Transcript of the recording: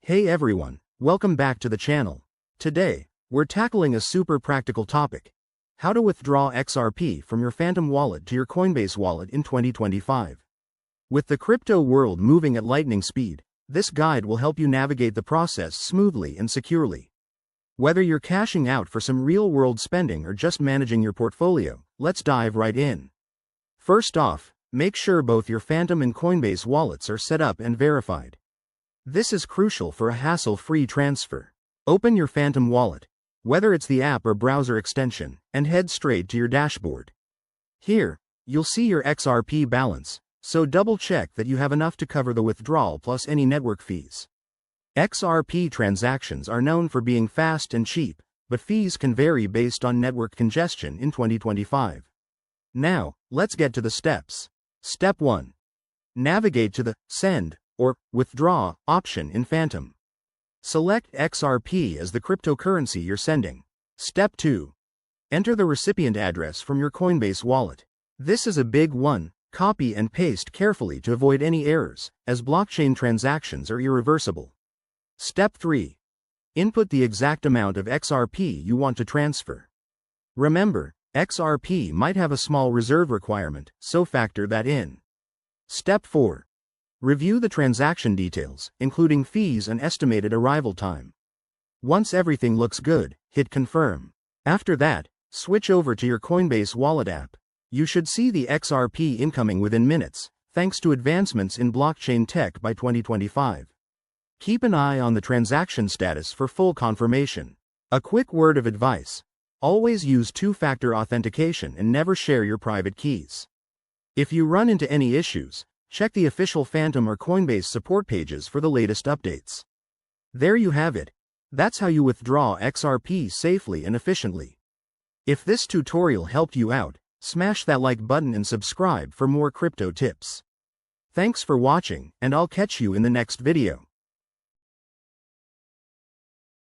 Hey everyone, welcome back to the channel. Today, we're tackling a super practical topic: how to withdraw XRP from your Phantom wallet to your Coinbase wallet in 2025. With the crypto world moving at lightning speed, this guide will help you navigate the process smoothly and securely. Whether you're cashing out for some real-world spending or just managing your portfolio, let's dive right in. First off, make sure both your Phantom and Coinbase wallets are set up and verified. This is crucial for a hassle-free transfer. Open your Phantom wallet, whether it's the app or browser extension, and head straight to your dashboard. Here, you'll see your XRP balance, so double-check that you have enough to cover the withdrawal plus any network fees. XRP transactions are known for being fast and cheap, but fees can vary based on network congestion in 2025. Now, let's get to the steps. Step 1. Navigate to the Send or Withdraw option in Phantom. Select XRP as the cryptocurrency you're sending. Step 2. Enter the recipient address from your Coinbase wallet. This is a big one. Copy and paste carefully to avoid any errors, as blockchain transactions are irreversible. Step 3. Input the exact amount of XRP you want to transfer. Remember, XRP might have a small reserve requirement, so factor that in. Step 4. Review the transaction details, including fees and estimated arrival time. Once everything looks good, hit Confirm. After that, switch over to your Coinbase wallet app. You should see the XRP incoming within minutes, thanks to advancements in blockchain tech by 2025. Keep an eye on the transaction status for full confirmation. A quick word of advice: always use two-factor authentication and never share your private keys. If you run into any issues, check the official Phantom or Coinbase support pages for the latest updates. There you have it. That's how you withdraw XRP safely and efficiently. If this tutorial helped you out, smash that like button and subscribe for more crypto tips. Thanks for watching, and I'll catch you in the next video.